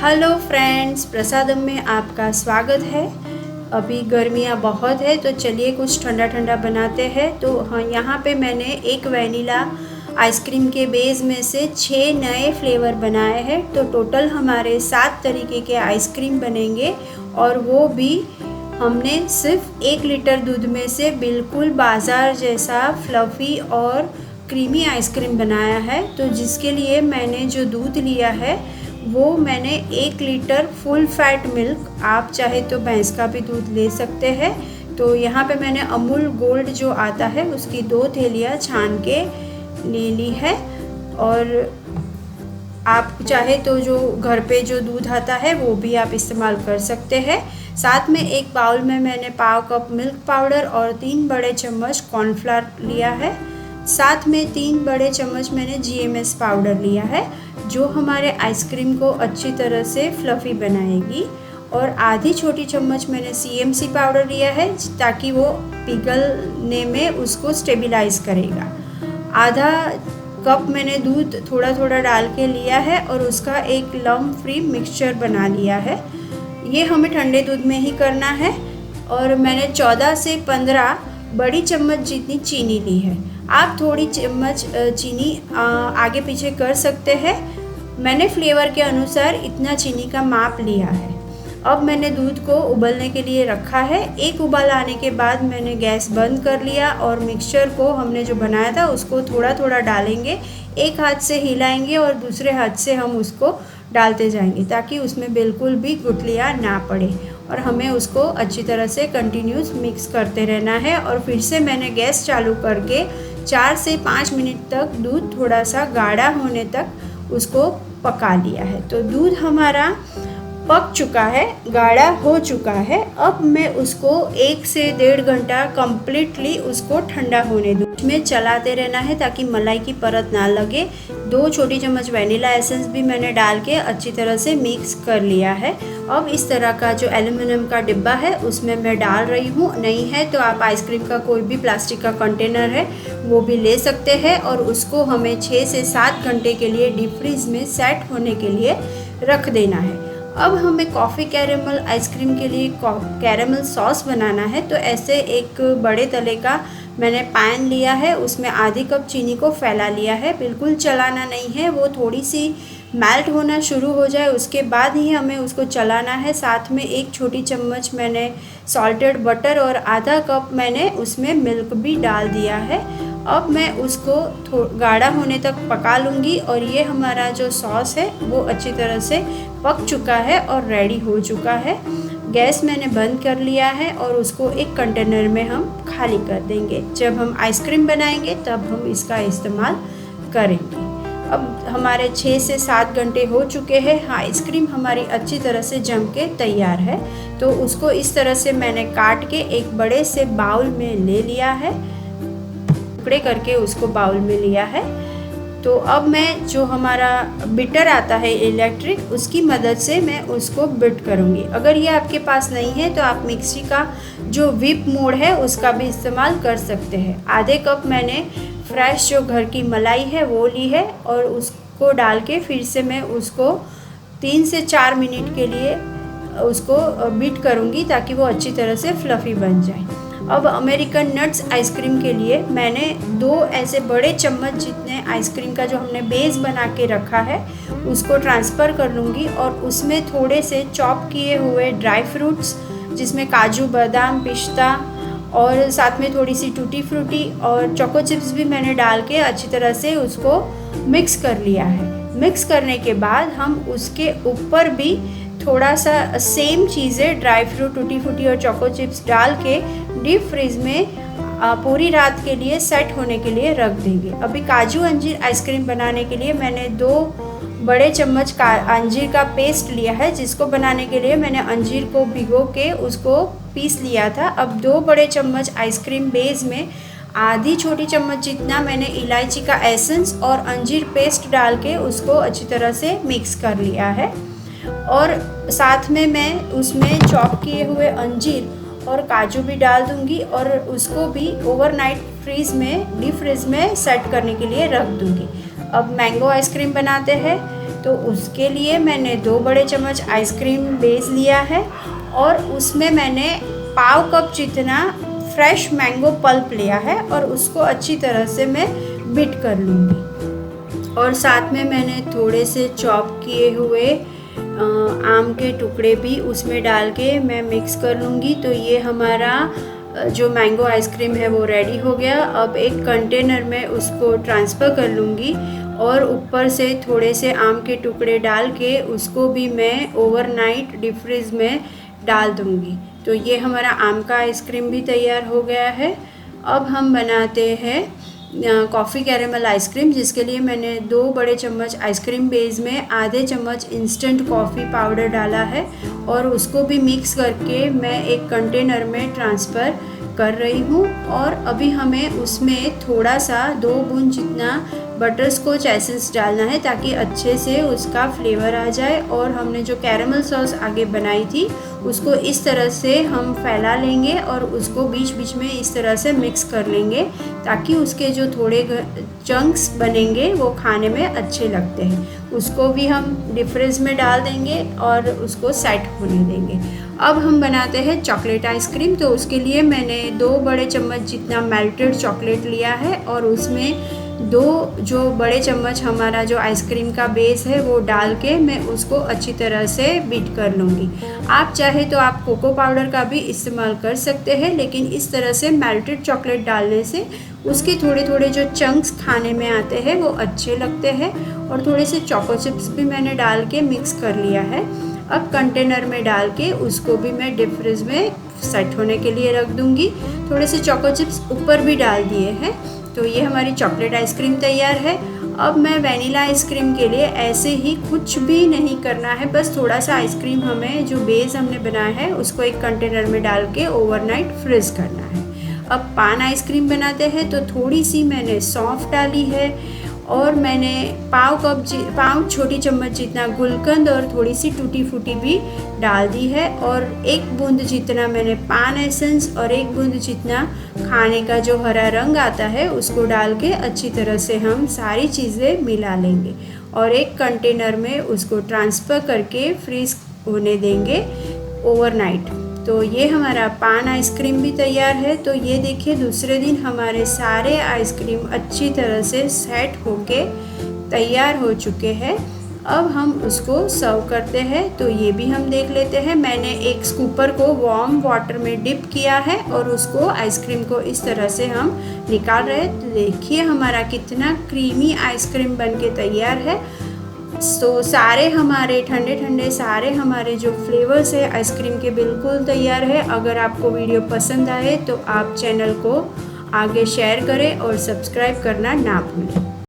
Hello friends, प्रसादम में आपका स्वागत है। अभी गर्मियाँ बहुत है तो चलिए कुछ ठंडा ठंडा बनाते हैं। तो हाँ, यहाँ पे मैंने एक वैनिला आइसक्रीम के बेस में से 6 नए फ्लेवर बनाए हैं। तो टोटल हमारे 7 तरीके के आइसक्रीम बनेंगे और वो भी हमने सिर्फ 1 लीटर दूध में से बिल्कुल बाज़ार जैसा फ्लफ़ी और क्रीमी आइसक्रीम बनाया है। तो जिसके लिए मैंने जो दूध लिया है वो मैंने 1 लीटर फुल फैट मिल्क, आप चाहे तो भैंस का भी दूध ले सकते हैं। तो यहाँ पे मैंने अमूल गोल्ड जो आता है उसकी 2 थैलियाँ छान के ले ली है। और आप चाहे तो जो घर पे जो दूध आता है वो भी आप इस्तेमाल कर सकते हैं। साथ में एक बाउल में मैंने पाव कप मिल्क पाउडर और 3 बड़े चम्मच कॉर्नफ्लावर लिया है। साथ में 3 बड़े चम्मच मैंने GMS पाउडर लिया है जो हमारे आइसक्रीम को अच्छी तरह से फ्लफ़ी बनाएगी। और आधी छोटी चम्मच मैंने CMC पाउडर लिया है ताकि वो पिघलने में उसको स्टेबलाइज करेगा। आधा कप मैंने दूध थोड़ा थोड़ा डाल के लिया है और उसका एक लम्प फ्री मिक्सचर बना लिया है। ये हमें ठंडे दूध में ही करना है। और मैंने 14 से 15 बड़ी चम्मच जितनी चीनी ली है। आप थोड़ी चम्मच चीनी आगे पीछे कर सकते हैं। मैंने फ्लेवर के अनुसार इतना चीनी का माप लिया है। अब मैंने दूध को उबलने के लिए रखा है। एक उबाल आने के बाद मैंने गैस बंद कर लिया और मिक्सचर को हमने जो बनाया था उसको थोड़ा थोड़ा डालेंगे। एक हाथ से हिलाएंगे और दूसरे हाथ से हम उसको डालते जाएंगे ताकि उसमें बिल्कुल भी गुठलियाँ ना पड़े। और हमें उसको अच्छी तरह से कंटिन्यूस मिक्स करते रहना है। और फिर से मैंने गैस चालू करके 4 से 5 मिनट तक दूध थोड़ा सा गाढ़ा होने तक उसको पका लिया है। तो दूध हमारा पक चुका है, गाढ़ा हो चुका है। अब मैं उसको 1 से 1.5 घंटा कम्प्लीटली उसको ठंडा होने दूँ। इसमें चलाते रहना है ताकि मलाई की परत ना लगे। 2 छोटी चम्मच वनीला एसेंस भी मैंने डाल के अच्छी तरह से मिक्स कर लिया है। अब इस तरह का जो एल्युमिनियम का डिब्बा है उसमें मैं डाल रही हूँ। नहीं है तो आप आइसक्रीम का कोई भी प्लास्टिक का कंटेनर है वो भी ले सकते हैं। और उसको हमें 6 से 7 घंटे के लिए डीप फ्रीज में सेट होने के लिए रख देना है। अब हमें कॉफ़ी कैरेमल आइसक्रीम के लिए कैरेमल सॉस बनाना है। तो ऐसे एक बड़े तले का मैंने पैन लिया है, उसमें आधी कप चीनी को फैला लिया है। बिल्कुल चलाना नहीं है, वो थोड़ी सी मेल्ट होना शुरू हो जाए उसके बाद ही हमें उसको चलाना है। साथ में 1 छोटी चम्मच मैंने सॉल्टेड बटर और आधा कप मैंने उसमें मिल्क भी डाल दिया है। अब मैं उसको गाढ़ा होने तक पका लूँगी। और ये हमारा जो सॉस है वो अच्छी तरह से पक चुका है और रेडी हो चुका है। गैस मैंने बंद कर लिया है और उसको एक कंटेनर में हम खाली कर देंगे। जब हम आइसक्रीम बनाएंगे तब हम इसका इस्तेमाल करेंगे। अब हमारे 6 से 7 घंटे हो चुके हैं। आइसक्रीम हमारी अच्छी तरह से जम के तैयार है। तो उसको इस तरह से मैंने काट के एक बड़े से बाउल में ले लिया है, टुकड़े करके उसको बाउल में लिया है। तो अब मैं जो हमारा बीटर आता है इलेक्ट्रिक, उसकी मदद से मैं उसको बीट करूँगी। अगर ये आपके पास नहीं है तो आप मिक्सी का जो व्हिप मोड है उसका भी इस्तेमाल कर सकते हैं। आधे कप मैंने फ्रेश जो घर की मलाई है वो ली है और उसको डाल के फिर से मैं उसको 3 से 4 मिनट के लिए उसको बीट करूँगी ताकि वो अच्छी तरह से फ्लफ़ी बन जाए। अब अमेरिकन नट्स आइसक्रीम के लिए मैंने 2 ऐसे बड़े चम्मच जितने आइसक्रीम का जो हमने बेस बना के रखा है उसको ट्रांसफ़र कर लूँगी। और उसमें थोड़े से चॉप किए हुए ड्राई फ्रूट्स जिसमें काजू, बादाम, पिस्ता और साथ में थोड़ी सी टूटी फ्रूटी और चोको चिप्स भी मैंने डाल के अच्छी तरह से उसको मिक्स कर लिया है। मिक्स करने के बाद हम उसके ऊपर भी थोड़ा सा सेम चीज़ें ड्राई फ्रूट, टूटी फ्रूटी और चोको चिप्स डाल के डीप फ्रीज में पूरी रात के लिए सेट होने के लिए रख देंगे। अभी काजू अंजीर आइसक्रीम बनाने के लिए मैंने 2 बड़े चम्मच अंजीर का पेस्ट लिया है, जिसको बनाने के लिए मैंने अंजीर को भिगो के उसको पीस लिया था। अब 2 बड़े चम्मच आइसक्रीम बेस में आधी छोटी चम्मच जितना मैंने इलायची का एसेंस और अंजीर पेस्ट डाल के उसको अच्छी तरह से मिक्स कर लिया है। और साथ में मैं उसमें चॉप किए हुए अंजीर और काजू भी डाल दूंगी और उसको भी ओवरनाइट डीप फ्रीज में सेट करने के लिए रख दूंगी। अब मैंगो आइसक्रीम बनाते हैं। तो उसके लिए मैंने 2 बड़े चम्मच आइसक्रीम बेस लिया है और उसमें मैंने पाव कप जितना फ्रेश मैंगो पल्प लिया है और उसको अच्छी तरह से मैं बीट कर लूँगी। और साथ में मैंने थोड़े से चॉप किए हुए आम के टुकड़े भी उसमें डाल के मैं मिक्स कर लूँगी। तो ये हमारा जो मैंगो आइसक्रीम है वो रेडी हो गया। अब एक कंटेनर में उसको ट्रांसफ़र कर लूँगी और ऊपर से थोड़े से आम के टुकड़े डाल के उसको भी मैं ओवरनाइट डीप फ्रीज में डाल दूँगी। तो ये हमारा आम का आइसक्रीम भी तैयार हो गया है। अब हम बनाते हैं कॉफ़ी कैरेमल आइसक्रीम, जिसके लिए मैंने 2 बड़े चम्मच आइसक्रीम बेस में आधे चम्मच इंस्टेंट कॉफ़ी पाउडर डाला है और उसको भी मिक्स करके मैं एक कंटेनर में ट्रांसफ़र कर रही हूँ। और अभी हमें उसमें थोड़ा सा 2 बूंद जितना बटर स्कॉच एसेंस डालना है ताकि अच्छे से उसका फ्लेवर आ जाए। और हमने जो कैरेमल सॉस आगे बनाई थी उसको इस तरह से हम फैला लेंगे और उसको बीच बीच में इस तरह से मिक्स कर लेंगे ताकि उसके जो थोड़े चंक्स बनेंगे वो खाने में अच्छे लगते हैं। उसको भी हम डीप फ्रीज में डाल देंगे और उसको सेट होने देंगे। अब हम बनाते हैं चॉकलेट आइसक्रीम। तो उसके लिए मैंने 2 बड़े चम्मच जितना मेल्टेड चॉकलेट लिया है और उसमें 2 जो बड़े चम्मच हमारा जो आइसक्रीम का बेस है वो डाल के मैं उसको अच्छी तरह से बीट कर लूँगी। आप चाहे तो आप कोको पाउडर का भी इस्तेमाल कर सकते हैं, लेकिन इस तरह से मेल्टेड चॉकलेट डालने से उसके थोड़े थोड़े जो चंक्स खाने में आते हैं वो अच्छे लगते हैं। और थोड़े से चोको चिप्स भी मैंने डाल के मिक्स कर लिया है। अब कंटेनर में डाल के उसको भी मैं डीप फ्रीज में सेट होने के लिए रख दूँगी। थोड़े से चोको चिप्स ऊपर भी डाल दिए हैं। तो ये हमारी चॉकलेट आइसक्रीम तैयार है। अब मैं वनीला आइसक्रीम के लिए ऐसे ही कुछ भी नहीं करना है, बस थोड़ा सा आइसक्रीम हमें जो बेस हमने बनाया है उसको एक कंटेनर में डाल के ओवरनाइट फ्रीज करना है। अब पान आइसक्रीम बनाते हैं। तो थोड़ी सी मैंने सौंफ डाली है और मैंने पाव छोटी चम्मच जितना गुलकंद और थोड़ी सी टूटी फूटी भी डाल दी है। और 1 बूंद जितना मैंने पान एसेंस और 1 बूंद जितना खाने का जो हरा रंग आता है उसको डाल के अच्छी तरह से हम सारी चीज़ें मिला लेंगे और एक कंटेनर में उसको ट्रांसफ़र करके फ्रीज होने देंगे ओवरनाइट। तो ये हमारा पान आइसक्रीम भी तैयार है। तो ये देखिए दूसरे दिन हमारे सारे आइसक्रीम अच्छी तरह से सेट होके तैयार हो चुके हैं। अब हम उसको सर्व करते हैं। तो ये भी हम देख लेते हैं। मैंने एक स्कूपर को वार्म वाटर में डिप किया है और उसको आइसक्रीम को इस तरह से हम निकाल रहे हैं। तो देखिए हमारा कितना क्रीमी आइसक्रीम बनके तैयार है। तो सारे हमारे ठंडे ठंडे सारे हमारे जो फ्लेवर्स है आइसक्रीम के बिल्कुल तैयार है। अगर आपको वीडियो पसंद आए तो आप चैनल को आगे शेयर करें और सब्सक्राइब करना ना भूलें।